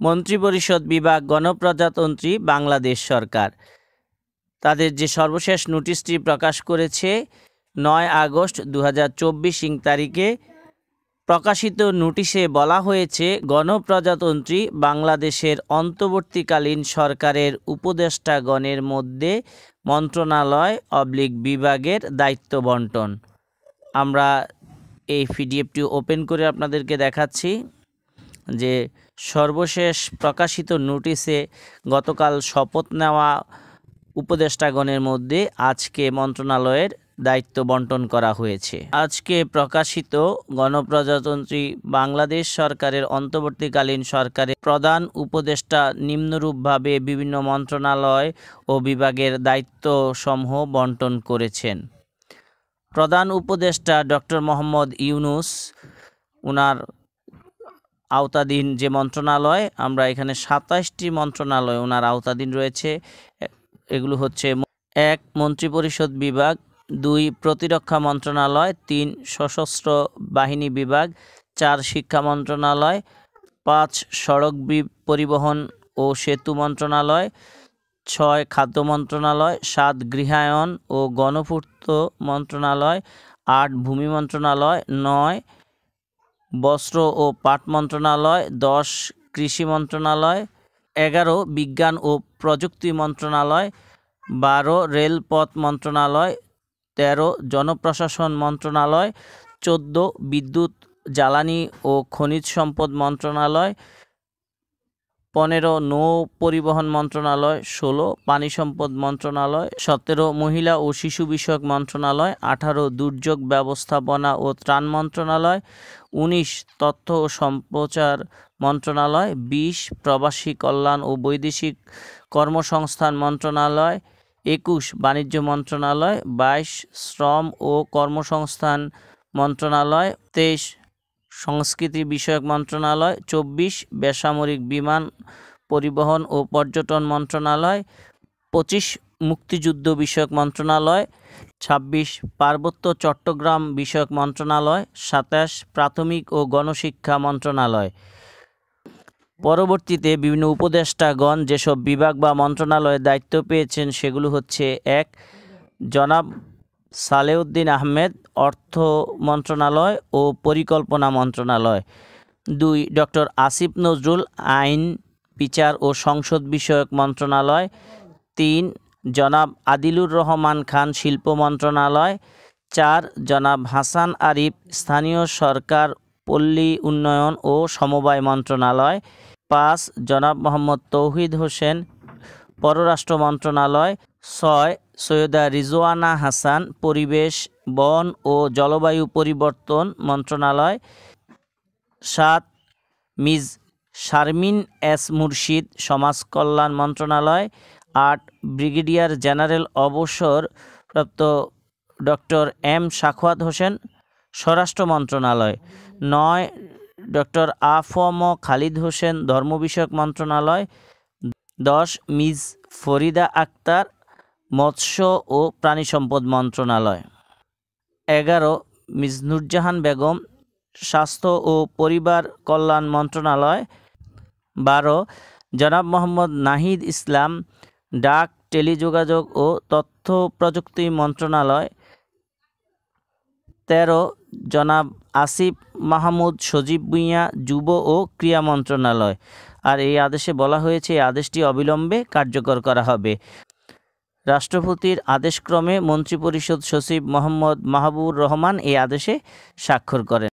মন্ত্রিপরিষদ বিভাগ গণপ্রজাতন্ত্রী বাংলাদেশ সরকার তাদের যে সর্বশেষ নোটিশটি প্রকাশ করেছে ৯ আগস্ট ২০২৪ তারিখে প্রকাশিত নোটিশে বলা হয়েছে গণপ্রজাতন্ত্রী বাংলাদেশের অন্তর্বর্তীকালীন সরকারের উপদেষ্টাগণের মধ্যে মন্ত্রণালয় বিভাগের দায়িত্ব বন্টন। আমরা এই পিডিএফটি ওপেন করে আপনাদেরকে দেখাচ্ছি যে সর্বশেষ প্রকাশিত নোটিশে গতকাল শপথ নেওয়া উপদেষ্টাগণের মধ্যে আজকে মন্ত্রণালয়ের দায়িত্ব বন্টন করা হয়েছে। আজকে প্রকাশিত গণপ্রজাতন্ত্রী বাংলাদেশ সরকারের অন্তর্বর্তীকালীন সরকারের প্রধান উপদেষ্টা নিম্নরূপভাবে বিভিন্ন মন্ত্রণালয় ও বিভাগের দায়িত্বসমূহ বন্টন করেছেন। প্রধান উপদেষ্টা ডক্টর মোহাম্মদ ইউনূস, ওনার আওতাধীন যে মন্ত্রণালয়, আমরা এখানে ২৭টি মন্ত্রণালয় ওনার আওতাধীন রয়েছে। এগুলো হচ্ছে ১ মন্ত্রিপরিষদ বিভাগ, ২ প্রতিরক্ষা মন্ত্রণালয়, ৩ সশস্ত্র বাহিনী বিভাগ, ৪ শিক্ষা মন্ত্রণালয়, ৫ সড়ক পরিবহন ও সেতু মন্ত্রণালয়, ৬ খাদ্য মন্ত্রণালয়, ৭ গৃহায়ন ও গণপূর্ত মন্ত্রণালয়, ৮ ভূমি মন্ত্রণালয়, ৯ বস্ত্র ও পাট মন্ত্রণালয়, ১০ কৃষি মন্ত্রণালয়, ১১ বিজ্ঞান ও প্রযুক্তি মন্ত্রণালয়, ১২ রেলপথ মন্ত্রণালয়, ১৩ জনপ্রশাসন মন্ত্রণালয়, ১৪ বিদ্যুৎ জ্বালানি ও খনিজ সম্পদ মন্ত্রণালয়, ১৫ নৌ পরিবহন মন্ত্রণালয়, ১৬ পানি সম্পদ মন্ত্রণালয়, ১৭ মহিলা ও শিশু বিষয়ক মন্ত্রণালয়, ১৮ দুর্যোগ ব্যবস্থাপনা ও ত্রাণ মন্ত্রণালয়, ১৯ তথ্য ও সম্প্রচার মন্ত্রণালয়, ২০ প্রবাসী কল্যাণ ও বৈদেশিক কর্মসংস্থান মন্ত্রণালয়, ২১ বাণিজ্য মন্ত্রণালয়, ২২ শ্রম ও কর্মসংস্থান মন্ত্রণালয়, ২৩ সংস্কৃতি বিষয়ক মন্ত্রণালয়, ২৪ বেসামরিক বিমান পরিবহন ও পর্যটন মন্ত্রণালয়, ২৫ মুক্তিযুদ্ধ বিষয়ক মন্ত্রণালয়, ২৬ পার্বত্য চট্টগ্রাম বিষয়ক মন্ত্রণালয়, ২৭ প্রাথমিক ও গণশিক্ষা মন্ত্রণালয়। পরবর্তীতে বিভিন্ন উপদেষ্টাগণ যেসব বিভাগ বা মন্ত্রণালয়ের দায়িত্ব পেয়েছেন সেগুলো হচ্ছে: ১ জনাব সালেউদ্দিন আহমেদ, অর্থ মন্ত্রণালয় ও পরিকল্পনা মন্ত্রণালয়। ২ ডক্টর আসিফ নজরুল, আইন, বিচার ও সংসদ বিষয়ক মন্ত্রণালয়। ৩ জনাব আদিলুর রহমান খান, শিল্প মন্ত্রণালয়। ৪ জনাব হাসান আরিফ, স্থানীয় সরকার, পল্লী উন্নয়ন ও সমবায় মন্ত্রণালয়। ৫ জনাব মোহাম্মদ তৌহিদ হোসেন, পররাষ্ট্র মন্ত্রণালয়। ৬ সৈয়দা রিজওয়ানা হাসান, পরিবেশ, বন ও জলবায়ু পরিবর্তন মন্ত্রণালয়। ৭ মিস শারমিন এস মুর্শিদ, সমাজ কল্যাণ মন্ত্রণালয়। ৮ ব্রিগেডিয়ার জেনারেল অবসরপ্রাপ্ত ডক্টর এম সাখাওয়াত হোসেন, স্বরাষ্ট্র মন্ত্রণালয়। ৯ ডক্টর আ.ফ.ম. খালিদ হোসেন, ধর্ম বিষয়ক মন্ত্রণালয়। ১০ মিস ফরিদা আক্তার, মৎস্য ও প্রাণী সম্পদ মন্ত্রণালয়। ১১ মিস নুরজাহান বেগম, স্বাস্থ্য ও পরিবার কল্যাণ মন্ত্রণালয়। ১২ জনাব মোহাম্মদ নাহিদ ইসলাম, ডাক, টেলিযোগাযোগ ও তথ্য প্রযুক্তি মন্ত্রণালয়। ১৩ জনাব আসিফ মাহমুদ সজীব ভুঁইয়া, যুব ও ক্রীড়া মন্ত্রণালয়। আর এই আদেশে বলা হয়েছে এই আদেশটি অবিলম্বে কার্যকর করা হবে। রাষ্ট্রপতির আদেশক্রমে মন্ত্রিপরিষদ সচিব মোহাম্মদ মাহবুবুর রহমান এই আদেশে স্বাক্ষর করেন।